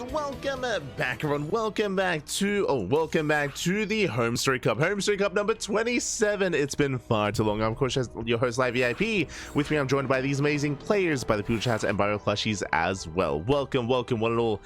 and welcome back, everyone. Welcome back to the HomeStory Cup. HomeStory Cup number 27. It's been far too long. I'm of course your host, ZvP. With me, I'm joined by these amazing players, by the people chat, and by our plushies as well. Welcome, one and all,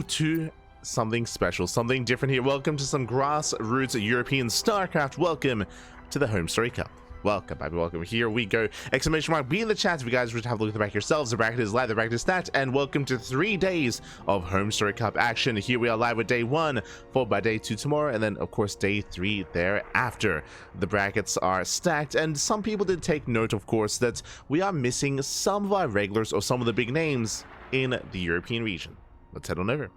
to something special, something different here. Welcome to some grassroots European StarCraft. Welcome to the HomeStory Cup. Welcome, baby, welcome. Here we go. Exclamation mark, be in the chat if you guys would have a look at the bracket yourselves. The bracket is live, the bracket is stacked, and welcome to 3 days of HomeStory Cup action. Here we are live with day 1, followed by day 2 tomorrow, and then, of course, day 3 thereafter. The brackets are stacked, and some people did take note, of course, that we are missing some of our regulars or some of the big names in the European region. Let's head on over.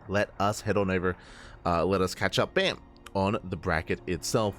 Let us head on over. Let us catch up, bam, on the bracket itself.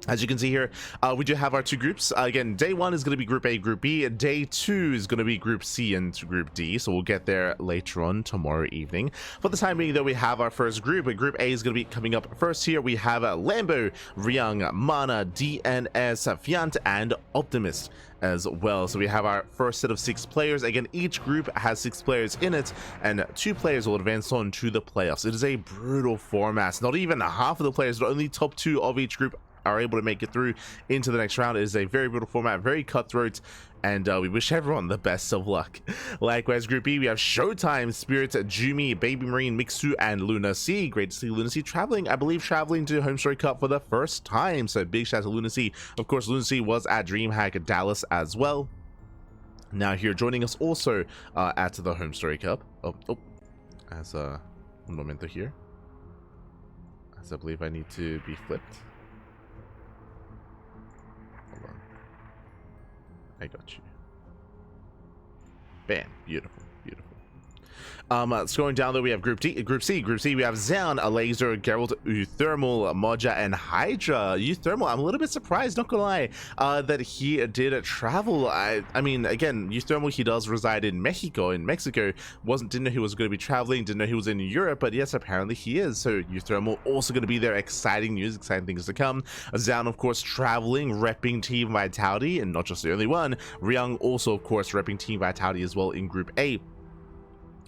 As you can see here, we do have our 2 groups. Again, day 1 is going to be Group A, Group B. Day 2 is going to be Group C and Group D. So we'll get there later on tomorrow evening. For the time being, though, we have our first group. Group A is going to be coming up first here. We have Lambo, Ryung, Mana, DNS, Fiant, and OpTiMiStC as well. So we have our first set of 6 players. Again, each group has 6 players in it, and 2 players will advance on to the playoffs. It is a brutal format. Not even half of the players, but only top 2 of each group are able to make it through into the next round. It is a very brutal format, very cutthroat, and we wish everyone the best of luck. Likewise, Group B, we have Showtime, Spirit, Jumi, Baby Marine, Mixu, and Luna C. Great to see Luna C traveling, I believe, traveling to HomeStory Cup for the first time. So big shout out to Luna C. Of course, Luna C was at DreamHack Dallas as well. Now here joining us also at the HomeStory Cup. As a momento here, as I believe I need to be flipped. I got you. Bam. Beautiful. Beautiful. Scrolling down, though, we have Group C. Group C, we have Zan, Laser, Geralt, Euthermal, Moja, and Hydra. Euthermal, I'm a little bit surprised, not gonna lie, that he did travel. I mean, again, Euthermal, he does reside in Mexico. Didn't know he was going to be traveling, didn't know he was in Europe, but yes, apparently he is. So Euthermal also going to be there. Exciting news, exciting things to come. Zan, of course, traveling, repping Team Vitality, and not just the only one. Ryung also, of course, repping Team Vitality as well in Group A.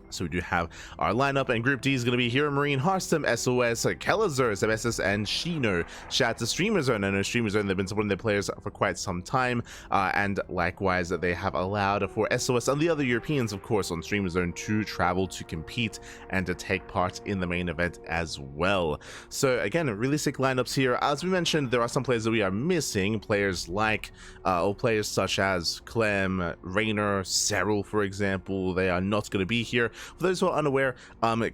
So we do have our lineup, and Group D is going to be Hero Marine, Hearthstone, SOS, Kelazur, Zebessus, and Shino. Shout out to StreamerZone. I know StreamerZone, they've been supporting their players for quite some time, and likewise they have allowed for SOS and the other Europeans, of course, on StreamerZone to travel to compete and to take part in the main event as well. So again, really sick lineups here. As we mentioned, there are some players that we are missing, players like players such as Clem, Raynor, Cyril, for example. They are not going to be here. For those who are unaware,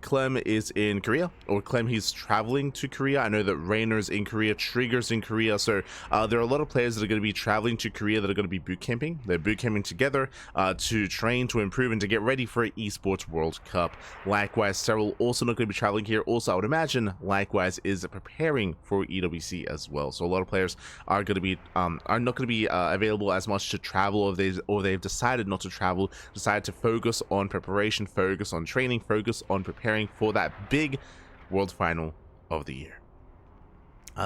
Clem is in Korea, or Clem, he's traveling to Korea. I know that Raynor's in Korea, Trigger's in Korea, so there are a lot of players that are going to be traveling to Korea that are going to be boot camping. They're boot camping together to train, to improve, and to get ready for an Esports World Cup. Likewise, Cyril also not going to be traveling here. Also, I would imagine, likewise, is preparing for EWC as well. So a lot of players are going to be are not going to be available as much to travel, or they've decided not to travel, decided to focus on preparation, focus on training, focus on preparing for that big world final of the year.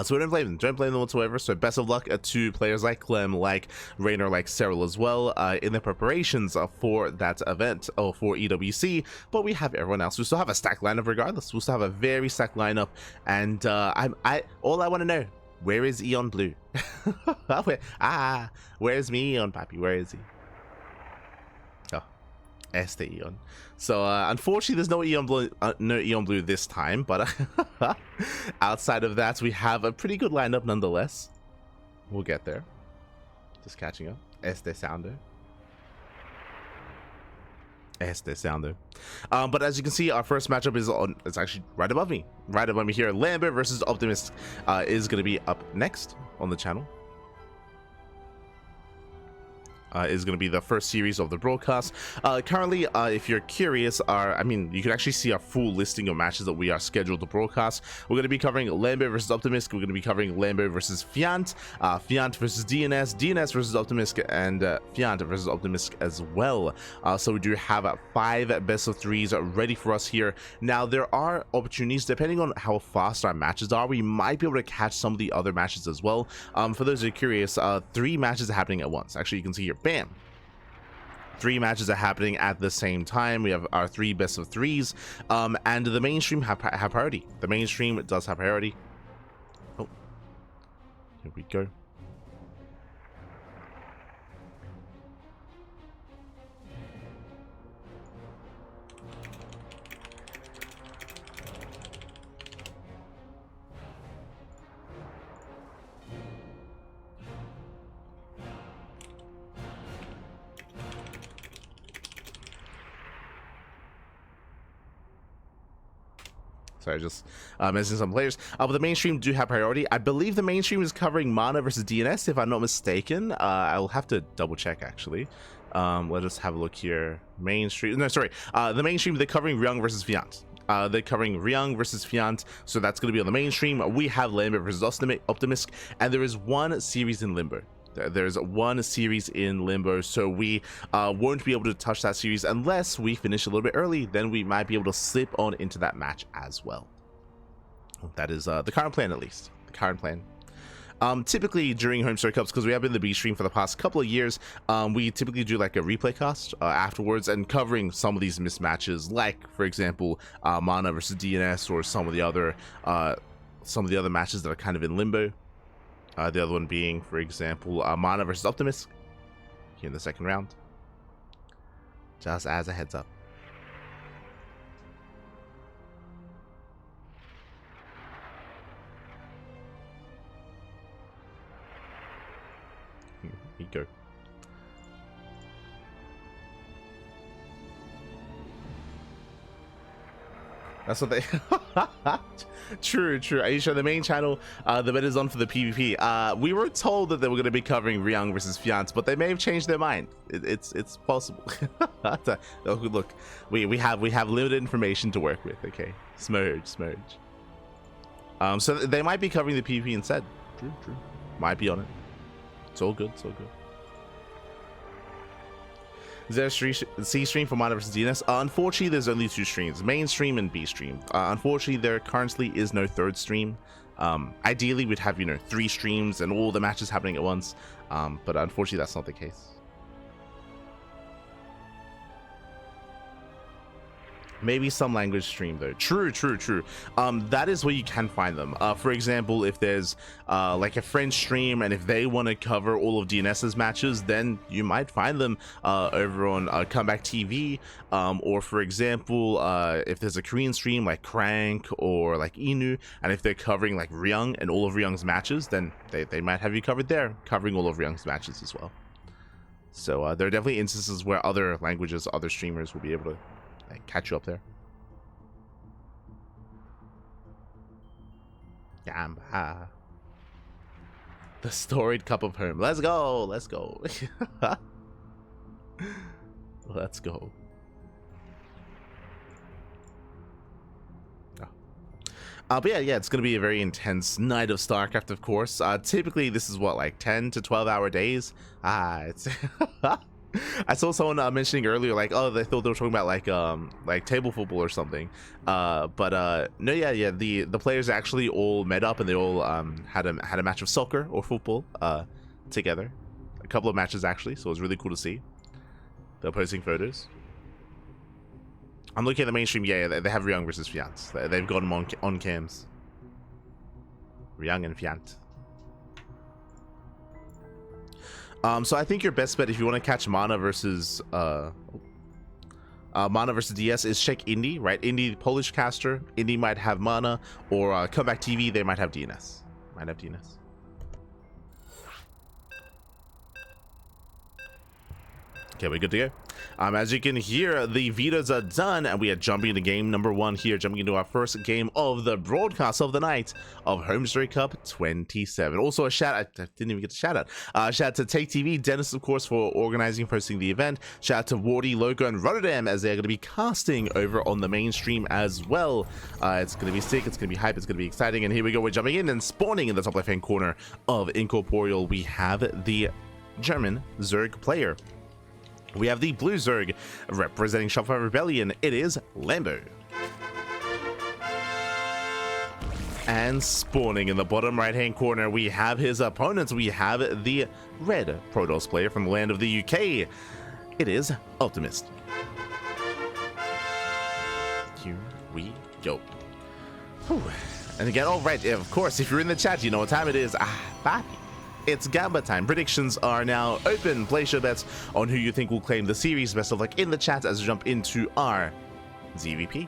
So we don't blame them whatsoever. So best of luck to players like Clem, like Raynor, like Cyril as well in the preparations for that event, or for EWC. But we have everyone else. We still have a stacked lineup regardless. We'll still have a very stacked lineup, and all I want to know, where is Eon Blue? Where's me Eon Papi? Where is he? Este Eon. So unfortunately there's no Eon Blue this time, but outside of that we have a pretty good lineup nonetheless. We'll get there. Just catching up. Este Sounder. But as you can see, our first matchup is it's actually right above me here. Lambo versus OpTiMiStC is going to be up next on the channel. Is going to be the first series of the broadcast. Currently, if you're curious, you can actually see our full listing of matches that we are scheduled to broadcast. We're going to be covering Lambo versus OpTiMiStC. We're going to be covering Lambo versus Fiant, Fiant versus DNS, DNS versus OpTiMiStC, and Fiant versus OpTiMiStC as well. So we do have 5 best of 3s ready for us here. Now, there are opportunities, depending on how fast our matches are, we might be able to catch some of the other matches as well. For those who are curious, 3 matches are happening at once. Actually, you can see here, bam, 3 matches are happening at the same time. We have our 3 best of 3s, and the mainstream have priority. The mainstream does have priority. Oh, here we go. Sorry, just missing some players. But the mainstream do have priority. I believe the mainstream is covering Mana versus DNS, if I'm not mistaken. I'll have to double check, actually. Let us have a look here. Mainstream, no, sorry. The mainstream, they're covering Ryung versus Fiant. They're covering Ryung versus Fiant, so that's going to be on the mainstream. We have Lambo versus OpTiMiStC, and there is 1 series in Limbo. There's 1 series in Limbo, so we won't be able to touch that series unless we finish a little bit early. Then we might be able to slip on into that match as well. That is the current plan, at least. The current plan. Typically during HomeStory Cups, because we have been in the B stream for the past couple of years, we typically do like a replay cast afterwards and covering some of these mismatches, like for example Mana versus DNS, or some of the other matches that are kind of in limbo. The other one being, for example, Mana versus OpTiMiStC here in the 2nd round. Just as a heads up. Here we go. That's what they... True. Aisha, the main channel, the bet is on for the PvP. We were told that they were going to be covering Ryung versus Fiant, but they may have changed their mind. It's possible. Look, we have limited information to work with. Okay, smurge. So they might be covering the PvP instead. True. Might be on it. It's all good. Is there a C stream for Mana vs DNS? Unfortunately, there's only 2 streams, main stream and B stream. Unfortunately, there currently is no 3rd stream. Ideally, we'd have 3 streams and all the matches happening at once, but unfortunately, that's not the case. Maybe some language stream though. True. That is where you can find them. For example, if there's like a French stream, and if they want to cover all of DNS's matches, then you might find them over on Comeback TV. Or for example, if there's a Korean stream like CranKy or like Inu, and if they're covering like Ryung and all of Ryung's matches, then they might have you covered there, covering all of Ryung's matches as well. So there are definitely instances where other languages, other streamers will be able to catch you up there. Gamba. The storied cup of home. Let's go. Let's go. But yeah, it's going to be a very intense night of StarCraft, of course. Typically, this is what, like 10 to 12-hour days? It's... I saw someone mentioning earlier, like, oh, they thought they were talking about like table football or something. No, the players actually all met up, and they all had a match of soccer or football together. A couple of matches actually, so it was really cool to see. They're posting photos. I'm looking at the mainstream. Yeah, they have Ryung versus Fiant. They've got them on cams. Ryung and Fiant. So I think your best bet if you want to catch Mana versus DS is check Indie, right? Indie, Polish caster. Indie might have Mana, or Comeback TV, they might have DNS. Okay, we're good to go. As you can hear, the vetoes are done, and we are jumping into game number 1 here, jumping into our first game of the broadcast of the night of HomeStory Cup 27. Also, a shout out, I didn't even get a shout out. Shout out to Take TV, Dennis, of course, for organizing and hosting the event. Shout out to Wardy, Loco, and Rotterdam, as they're going to be casting over on the mainstream as well. It's going to be sick, it's going to be hype, it's going to be exciting. And here we go, we're jumping in and spawning in the top left hand corner of Incorporeal. We have the German Zerg player. We have the blue Zerg representing Shopify Rebellion. It is Lambo. And spawning in the bottom right hand corner, we have his opponents. We have the red Protoss player from the land of the UK. It is OpTiMiST. Here we go. Whew. And again, all right, of course, if you're in the chat, you know what time it is. Papi. It's Gamba time. Predictions are now open. Place your bets on who you think will claim the series. Best of luck in the chat as we jump into our ZvP.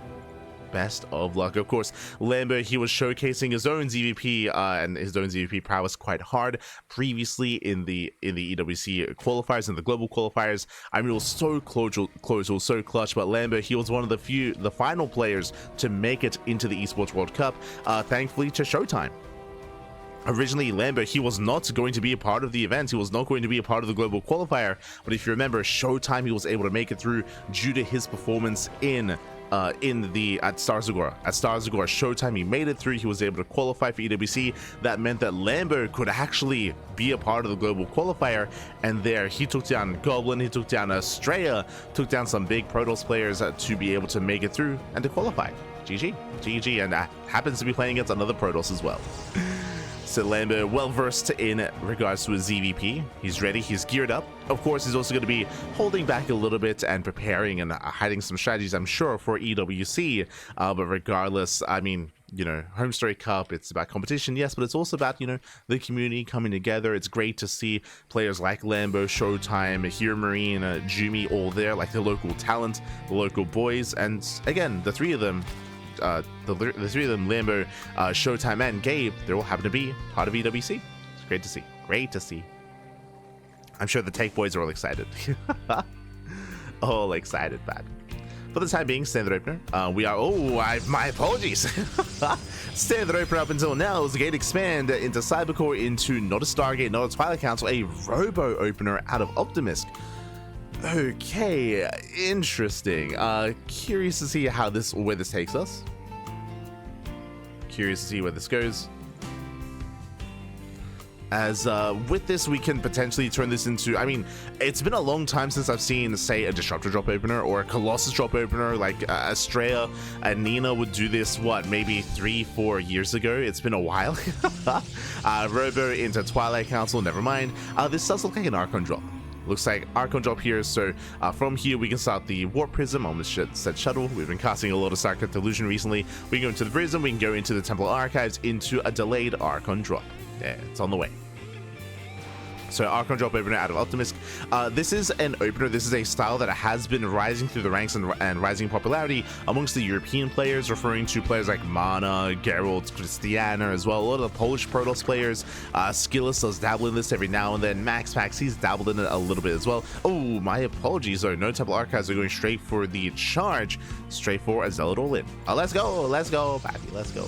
Best of luck. Of course, Lambo, he was showcasing his own ZvP and his own ZvP prowess quite hard previously in the EWC qualifiers and the global qualifiers. I mean, it was so close, it was so clutch, but Lambo, he was one of the final players to make it into the Esports World Cup, thankfully to Showtime. Originally, Lambo, he was not going to be a part of the event. He was not going to be a part of the global qualifier. But if you remember, Showtime, he was able to make it through due to his performance at Star Zagora. At Star Zagora Showtime, he made it through. He was able to qualify for EWC. That meant that Lambo could actually be a part of the global qualifier. And there, he took down Goblin, he took down Estrella, took down some big Protoss players to be able to make it through and to qualify. GG, and happens to be playing against another Protoss as well. So Lambo, well versed in regards to his ZvP. He's ready, he's geared up. Of course, he's also going to be holding back a little bit and preparing and hiding some strategies, I'm sure, for EWC. But regardless, I mean, you know, HomeStory Cup, it's about competition, yes, but it's also about, you know, the community coming together. It's great to see players like Lambo, Showtime, Hero Marine, Jumi, all there, like the local talent, the local boys. And again, the three of them, Lambo, Showtime, and Gabe, they all happen to be part of EWC. It's great to see. Great to see. I'm sure the Take Boys are all excited. All excited, bad. For the time being, standard opener. My apologies. Standard opener up until now is the Gate Expand into Cybercore, into not a Stargate, not a Twilight Council, a Robo opener out of OpTiMiSC. Okay, interesting. Curious to see where this takes us. Curious to see where this goes. As with this, we can potentially turn this into, I mean, it's been a long time since I've seen, say, a Disruptor drop opener or a Colossus drop opener. Like Estrella and Nina would do this, what, maybe 3-4 years ago. It's been a while. Robo into Twilight Council, never mind. This does look like an Archon drop. Looks like Archon drop here, so from here we can start the Warp Prism. I almost said Shuttle. We've been casting a lot of StarCraft Illusion recently. We can go into the Prism, we can go into the Temple Archives, into a delayed Archon drop. Yeah, it's on the way. So Archon drop opener out of OpTiMiSC. This is an opener. This is a style that has been rising through the ranks and rising in popularity amongst the European players, referring to players like Mana, Geralt, Christiana as well. A lot of the Polish Protoss players. Skillus does dabble in this every now and then. Max Pax, he's dabbled in it a little bit as well. Oh, my apologies though. No Temple Archives are going straight for the charge. Straight for a Zealot all in. Let's go, Pappy, let's go.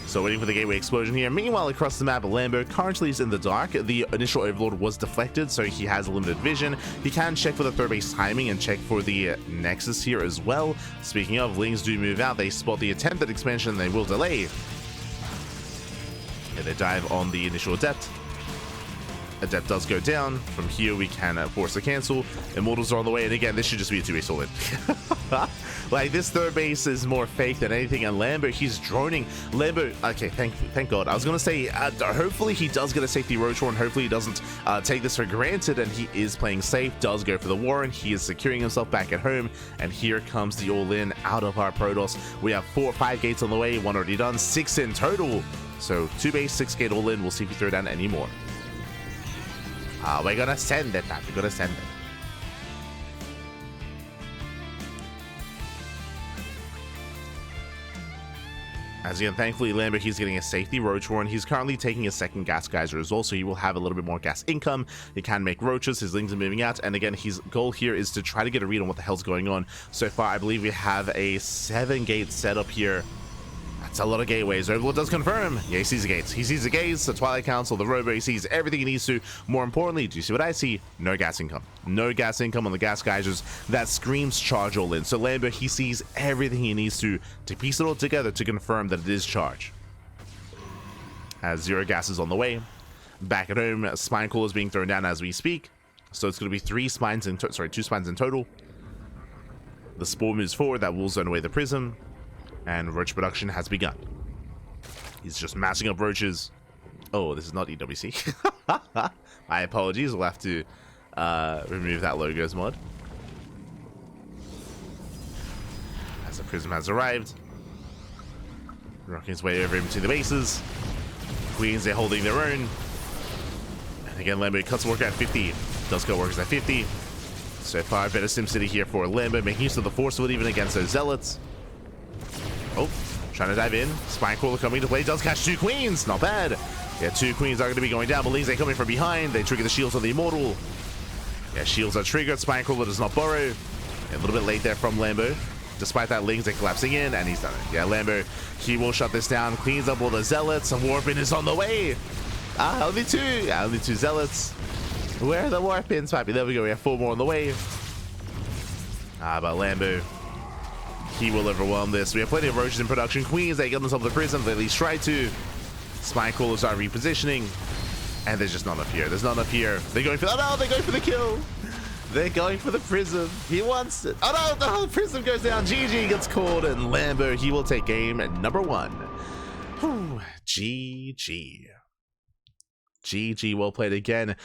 So waiting for the gateway explosion here. Meanwhile, across the map, Lambo currently is in the dark. The initial overlord was deflected, so he has limited vision. He can check for the third base timing and check for the nexus here as well. Speaking of, Lings do move out. They spot the attempted expansion. They will delay. And they dive on the initial adept. Adept does go down. From here, we can force a cancel. Immortals are on the way, and again, this should just be a 2-base all in. Like, this third base is more fake than anything, and Lambo, he's droning. Lambo, okay, thank God. I was gonna say, hopefully he does get a safety roach warren. Hopefully he doesn't take this for granted, and he is playing safe, does go for the warren. He is securing himself back at home, and here comes the all-in out of our Protoss. We have 5 gates on the way, 1 already done, 6 in total. So 2 base, 6 gate all-in. We'll see if we throw down any more. We're gonna send it, we're gonna send it. As again, thankfully, Lambo, he's getting a safety roach warren. He's currently taking a second gas geyser as well, so he will have a little bit more gas income. He can make roaches, his Lings are moving out, and again, his goal here is to try to get a read on what the hell's going on. So far, I believe we have a 7-gate setup here. That's a lot of gateways. Overlord does confirm. Yeah, he sees the gates. He sees the gates, the Twilight Council, the Robo. He sees everything he needs to. More importantly, do you see what I see? No gas income. No gas income on the gas geysers. That screams charge all in. So Lambo, he sees everything he needs to piece it all together to confirm that it is charge. As 0 gas is on the way. Back at home, Spine Call is being thrown down as we speak. So it's going to be 2 spines in total. The Spore moves forward. That will zone away the Prism. And roach production has begun. He's just massing up roaches. Oh, this is not EWC. My apologies. We'll have to remove that logos mod. As the Prism has arrived. Rocking his way over into the bases. Queens, they're holding their own. And again, Lambo cuts work at 50. Does cut workers at 50. So far, better SimCity here for Lambo, making use of the force field even against those Zealots. Oh, trying to dive in. Spine Crawler coming to play. Does catch 2 Queens. Not bad. Yeah, 2 Queens are going to be going down. But they coming from behind. They trigger the shields on the Immortal. Yeah, shields are triggered. Spine Crawler does not burrow. A little bit late there from Lambo. Despite that, Lings are collapsing in, and he's done it. Yeah, Lambo, he will shut this down. Cleans up all the Zealots. And Warpin is on the way. Only 2. Yeah, only 2 Zealots. Where are the Warpins, Pappy? There we go. We have 4 more on the way. But Lambo, he will overwhelm this. We have plenty of roaches in production. Queens, they get themselves the Prism. They at least try to. Spine Crawlers are repositioning. And there's just not enough here. There's not enough here. They're going for... Oh, no! They're going for the kill. They're going for the Prism. He wants it. Oh, no! The Prism goes down. GG gets called. And Lambo, he will take game at number 1. Whew. GG. GG, well played again.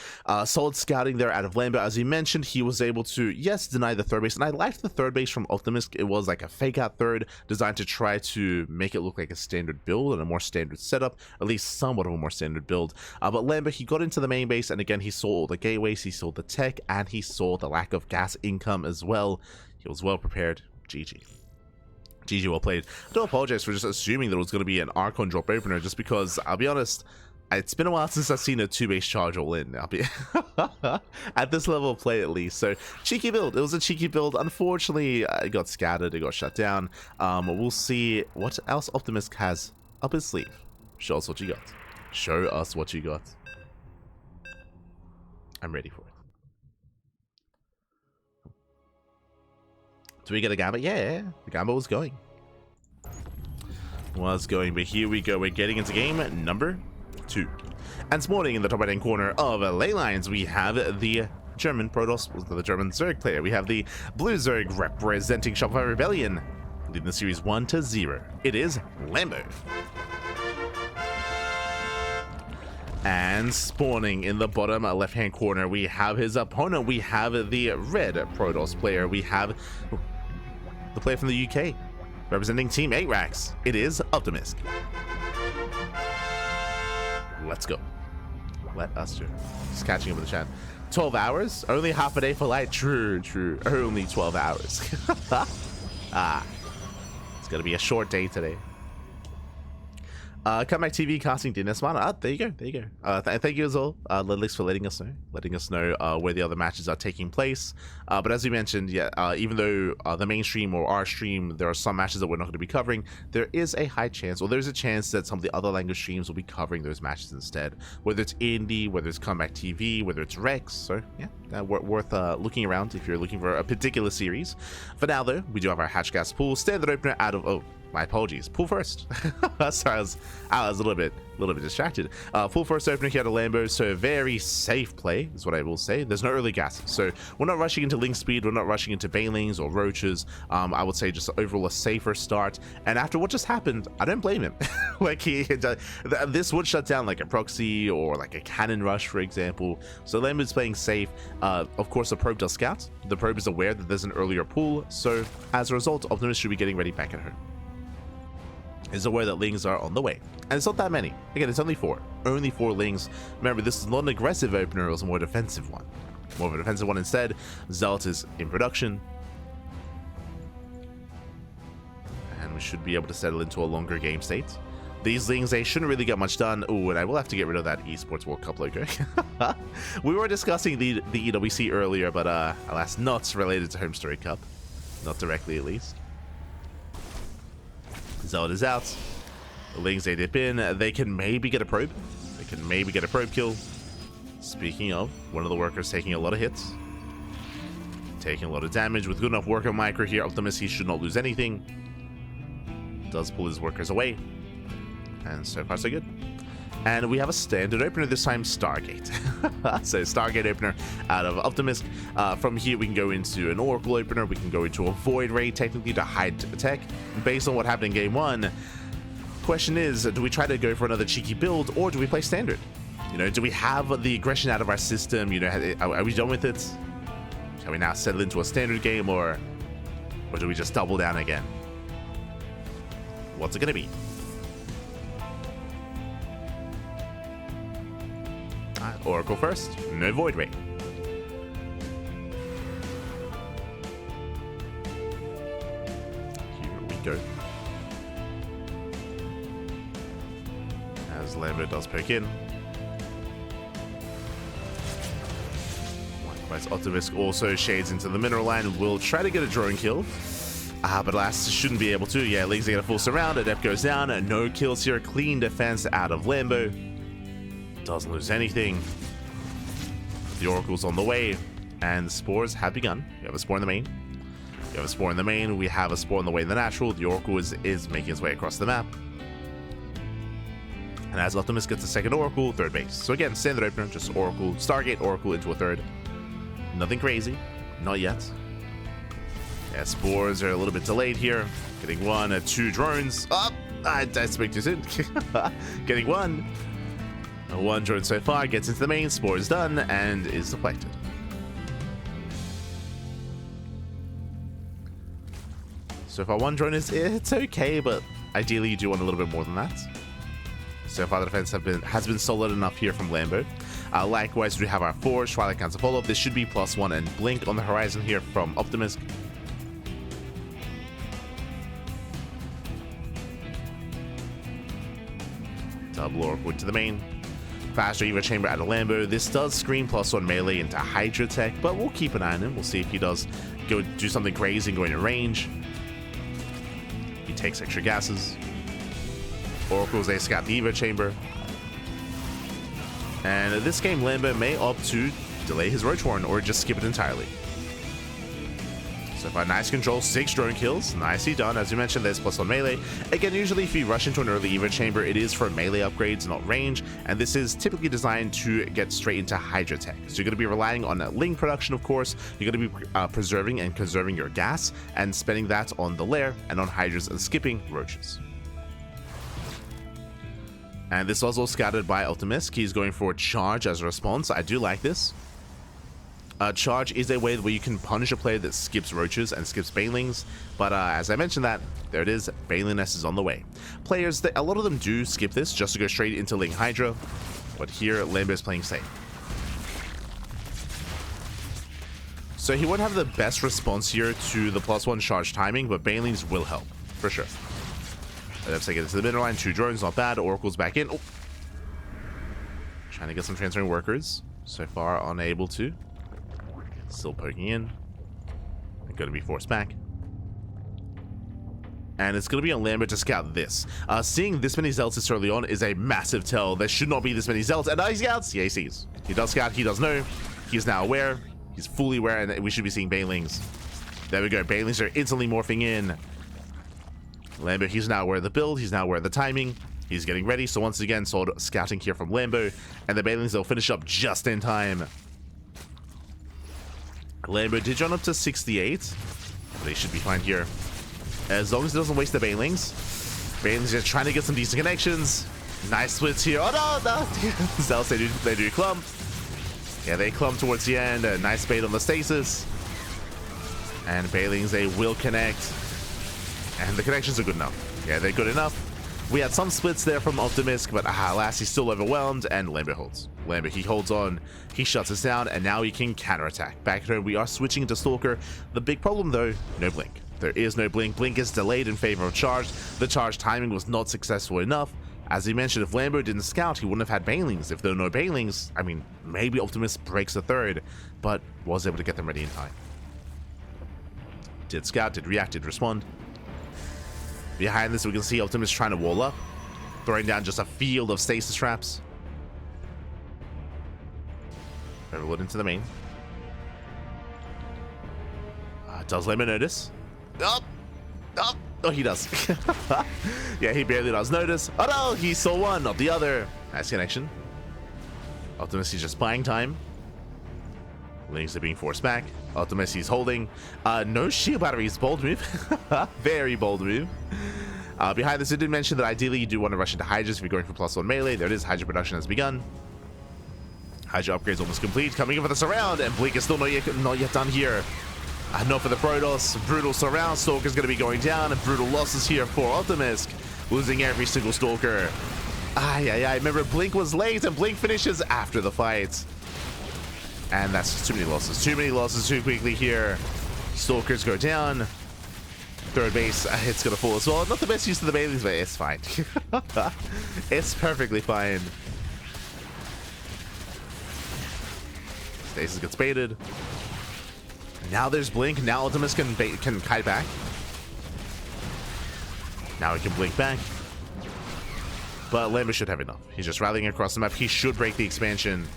Solid scouting there out of Lambo. As he mentioned, he was able to, yes, deny the third base. And I liked the third base from OpTiMiStC. It was like a fake out third designed to try to make it look like a standard build and a more standard setup, at least somewhat of a more standard build. But Lambo, he got into the main base, and again, he saw all the gateways, he saw the tech, and he saw the lack of gas income as well. He was well prepared. GG. GG, well played. I do apologize for just assuming that it was going to be an Archon drop opener, just because, I'll be honest, it's been a while since I've seen a 2-base charge all in. I'll be at this level of play, at least. So, cheeky build. It was a cheeky build. Unfortunately, it got scattered. It got shut down. We'll see what else OpTiMiStC has up his sleeve. Show us what you got. Show us what you got. I'm ready for it. Do we get a Gamba? Yeah, the Gamba was going. Was going, but here we go. We're getting into game number 2. And spawning in the top right hand corner of ley lines, we have the German Protoss, the German Zerg player. We have the blue Zerg representing Shopify Rebellion, leading the series 1-0. It is Lambo. And spawning in the bottom left hand corner, we have his opponent. We have the red Protoss player. We have the player from the UK representing Team 8-Rax. It is OpTiMiStC. Let's go. Let us do. Just catching up with the chat. 12 hours? Only half a day for light? True, true. Only 12 hours. It's gonna be a short day today. Comeback TV casting dinner smart. There you go. There you go. Thank you as well, Lidlix, for letting us know where the other matches are taking place. But as we mentioned, yeah, even though the mainstream or our stream, there are some matches that we're not going to be covering, there is a high chance, or there's a chance that some of the other language streams will be covering those matches instead. Whether it's indie, whether it's Comeback TV, whether it's Rex. So yeah, worth looking around if you're looking for a particular series. For now, though, we do have our Hatch Gas pool standard opener out of my apologies. Pool first. Sorry, I was a little bit distracted. Pool first opener here at Lambo, so very safe play is what I will say. There's no early gas, so we're not rushing into Link Speed, we're not rushing into Banelings or Roaches. I would say just overall a safer start. And after what just happened, I don't blame him. Like this would shut down like a proxy or like a cannon rush, for example. So Lambo's playing safe. Of course, the probe does scout. The probe is aware that there's an earlier pool, so as a result, OpTiMiStC should be getting ready back at home. Is aware that Lings are on the way, and it's not that many. Again, it's only 4 Lings. Remember, this is not an aggressive opener, it was a more defensive one, instead. Zealot is in production, and we should be able to settle into a longer game state. These Lings, they shouldn't really get much done. Oh, and I will have to get rid of that Esports World Cup logo. We were discussing the EWC earlier, but alas, not related to HomeStory Cup, not directly at least. Zealot is out. The Lings, they dip in. They can maybe get a probe. They can maybe get a probe kill. Speaking of, one of the workers taking a lot of hits. Taking a lot of damage. With good enough worker micro here, OpTiMiStC, he should not lose anything. Does pull his workers away. And so far, so good. And we have a standard opener, this time Stargate. So Stargate opener out of OpTiMiStC. From here, we can go into an Oracle opener. We can go into a Void Ray, technically, to hide tech. Based on what happened in Game 1, question is, do we try to go for another cheeky build, or do we play standard? You know, do we have the aggression out of our system? You know, are we done with it? Shall we now settle into a standard game, or do we just double down again? What's it gonna be? Oracle first, no Void Ray. Here we go. As Lambo does poke in. Likewise, OpTiMiStC also shades into the mineral line. Will try to get a drone kill. But alas, shouldn't be able to. Yeah, Leagues get a full surround. Adept goes down. No kills here. Clean defense out of Lambo. Doesn't lose anything. The Oracle's on the way, and spores have begun. We have a spore in the main. We have a spore in the main. We have a spore on the way in the natural. The Oracle is making its way across the map. And as OpTiMiStC gets a second Oracle, third base. So again, standard opener, just Oracle, Stargate, Oracle into a third. Nothing crazy. Not yet. Yeah, spores are a little bit delayed here. Getting one, two drones. Oh, I spoke too soon. Getting one. One drone so far, gets into the main, spore is done, and is deflected. So far, one drone it's okay, but ideally you do want a little bit more than that. So far, the defense has been solid enough here from Lambo. Likewise, we have our Forge, Twilight Counter follow-up. This should be +1 and Blink on the horizon here from OpTiMiStC. Double Oracle into the main. Faster Evo Chamber out of Lambo. This does screen +1 melee into Hydra Tech, but we'll keep an eye on him. We'll see if he does go do something crazy and go into range. He takes extra gases. Oracle's a scout the Evo Chamber. And this game, Lambo may opt to delay his Roach Warren or just skip it entirely. So far, nice control, 6 drone kills. Nicely done. As you mentioned, there's +1 melee. Again, usually if you rush into an early Evo Chamber, it is for melee upgrades, not range. And this is typically designed to get straight into Hydra Tech. So you're going to be relying on Ling production, of course. You're going to be preserving and conserving your gas and spending that on the lair and on Hydras and skipping Roaches. And this was all scouted by OpTiMiStC. He's going for Charge as a response. I do like this. Charge is a way where you can punish a player that skips Roaches and skips Banelings, but as I mentioned that, there it is, Baneliness is on the way. Players, a lot of them do skip this just to go straight into Ling Hydra, but here Lambo is playing safe. So he won't have the best response here to the +1 charge timing, but Banelings will help, for sure. Let's take it into the middle line, 2 drones, not bad. Oracle's back in. Oh. Trying to get some transferring workers. So far, unable to. Still poking in. They're going to be forced back. And it's going to be on Lambo to scout this. Seeing this many Zealots this early on is a massive tell. There should not be this many Zealots. And he scouts. Yeah, he sees. He does scout. He does know. He's now aware. He's fully aware, and we should be seeing Banelings. There we go. Banelings are instantly morphing in. Lambo, he's now aware of the build. He's now aware of the timing. He's getting ready. So once again, sword scouting here from Lambo. And the Banelings, they'll finish up just in time. Lambo did jump up to 68. They should be fine here. As long as it doesn't waste the Banelings. Banelings are trying to get some decent connections. Nice splits here. Oh, no. Zealots, they do clump. Yeah, they clump towards the end. A nice bait on the stasis. And Banelings, they will connect. And the connections are good enough. Yeah, they're good enough. We had some splits there from OpTiMiStC, but alas, he's still overwhelmed, and Lambo holds. Lambo, he holds on, he shuts us down, and now he can counterattack. Back at home, we are switching into Stalker. The big problem, though, no Blink. There is no Blink. Blink is delayed in favor of Charge. The Charge timing was not successful enough. As he mentioned, if Lambo didn't scout, he wouldn't have had Banelings. If there were no Banelings, I mean, maybe OpTiMiStC breaks the third, but was able to get them ready in time. Did scout, did react, did respond. Behind this, we can see OpTiMiStC trying to wall up, throwing down just a field of stasis traps. Overload into the main. Does Lambo notice? Oh, he does. Yeah, he barely does notice. Oh no, he saw one, not the other. Nice connection. OpTiMiStC is just buying time. Lings are being forced back. OpTiMiStC is holding. No shield batteries. Bold move. Very bold move. Behind this, I did mention that ideally you do want to rush into Hydras if you're going for +1 melee. There it is. Hydra production has begun. Hydra upgrade's almost complete. Coming in for the surround, and Blink is still not yet done here. Not for the Protoss. Brutal surround. Stalker's going to be going down, and brutal losses here for OpTiMiSC, losing every single Stalker. Remember, Blink was late, and Blink finishes after the fight. And that's just too many losses. Too many losses too quickly here. Stalkers go down. Third base hit's going to fall as well. Not the best use of the Baileys, but it's fine. It's perfectly fine. Stasis gets baited. Now there's Blink. Now OpTiMiSC can kite back. Now he can Blink back. But Lambo should have enough. He's just rallying across the map. He should break the expansion.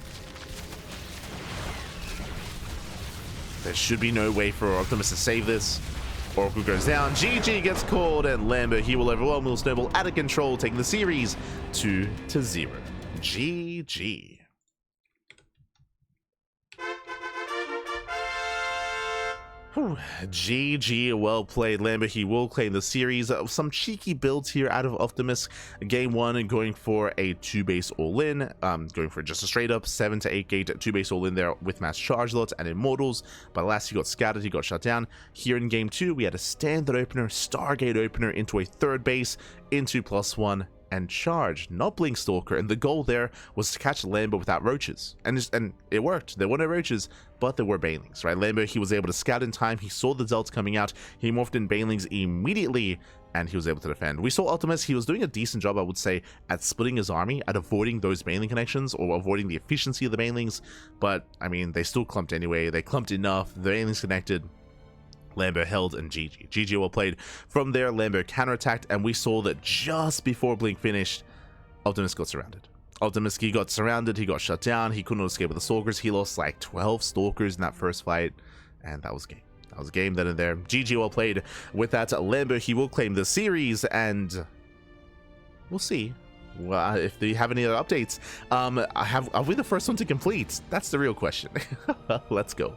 There should be no way for OpTiMiSC to save this. Oracle goes down. GG gets called, and Lambo, he will overwhelm, will snowball out of control, taking the series 2-0. GG. GG, well played, Lambo. He will claim the series. Some cheeky builds here out of OpTiMiSC. Game 1 and going for a 2-base all-in, going for just a straight up 7 to 8 gate 2-base all-in there with mass charge lots and immortals, but last he got scattered, he got shut down. Here in game 2 we had a standard opener, Stargate opener into a 3rd base into +1 and charge, not Blink Stalker, and the goal there was to catch Lambo without roaches, and it worked. There were no roaches, but there were Banelings, right? Lambo, he was able to scout in time, he saw the Delta coming out, he morphed in Banelings immediately, and he was able to defend. We saw OpTiMiSC, he was doing a decent job, I would say, at splitting his army, at avoiding those Baneling connections, or avoiding the efficiency of the Banelings, but, I mean, they still clumped anyway, they clumped enough, the Banelings connected, Lambo held, and GG. GG well played. From there, Lambo counterattacked, and we saw that just before Blink finished, OpTiMiSC got surrounded. OpTiMiSC, he got surrounded, he got shut down, he couldn't escape with the Stalkers, he lost like 12 Stalkers in that first fight, and that was game. That was a game then and there. GG well played. With that, Lambo, he will claim the series, and we'll see if they have any other updates. Are we the first one to complete? That's the real question. Let's go.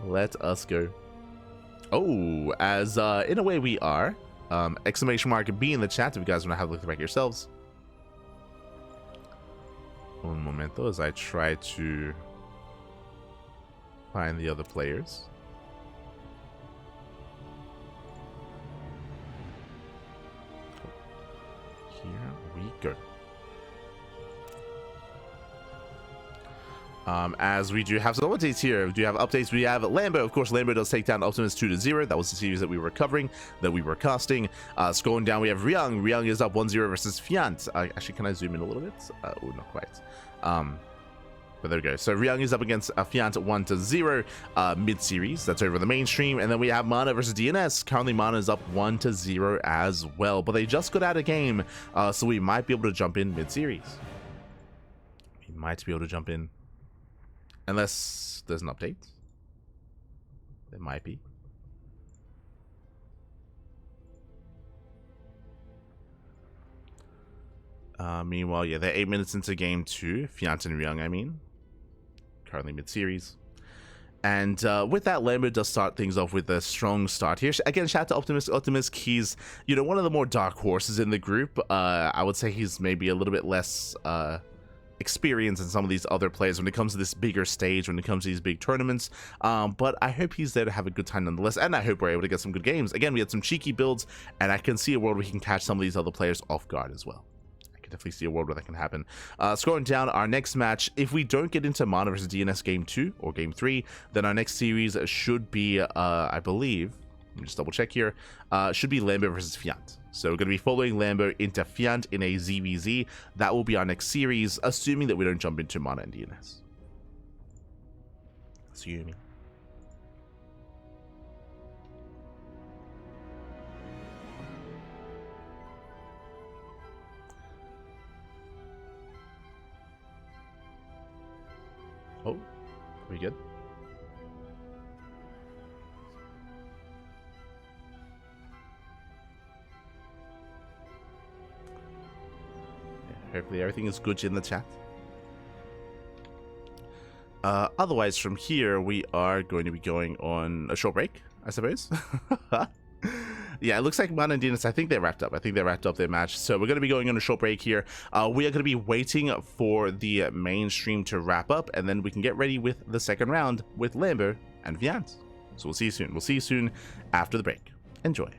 Let us go. Oh, as in a way we are. Exclamation mark B in the chat if you guys want to have a look back yourselves. Un momento as I try to find the other players. Here we go. As we do have some updates here. We do have updates. We have Lambo. Of course, Lambo does take down OpTiMiSC 2-0. That was the series that we were covering, that we were casting. Scrolling down, we have Ryung. Ryung is up 1-0 versus Fiant. Actually, can I zoom in a little bit? Oh, not quite. But there we go. So Ryung is up against Fiant 1-0 mid-series. That's over the mainstream. And then we have Mana versus DNS. Currently, Mana is up 1-0 as well. But they just got out of game, so we might be able to jump in mid-series. We might be able to jump in. Unless there's an update. There might be. Meanwhile, yeah, they're 8 minutes into game 2. Fiant and Ryung, I mean. Currently mid-series. And with that, Lambo does start things off with a strong start here. Again, shout out to OpTiMiSC. OpTiMiSC, he's, you know, one of the more dark horses in the group. I would say he's maybe a little bit less experience in some of these other players when it comes to this bigger stage, when it comes to these big tournaments, but I hope he's there to have a good time nonetheless, and I hope we're able to get some good games. Again, we had some cheeky builds, and I can see a world where we can catch some of these other players off guard as well. I can definitely see a world where that can happen. Scrolling down, our next match, if we don't get into Mana versus DNS game 2 or game 3, then our next series should be, I believe, let me just double check here, should be Lambo versus Fiant. So we're going to be following Lambo into Fiant in a ZvZ. That will be our next series, assuming that we don't jump into Mana and DNS. Assuming. Oh, we good? Hopefully everything is good in the chat. Otherwise, from here, we are going to be going on a short break, I suppose. Yeah, it looks like Man and Dinas, I think they wrapped up. I think they wrapped up their match. So we're going to be going on a short break here. We are going to be waiting for the main stream to wrap up, and then we can get ready with the second round with Lambo and Viance. So we'll see you soon. We'll see you soon after the break. Enjoy.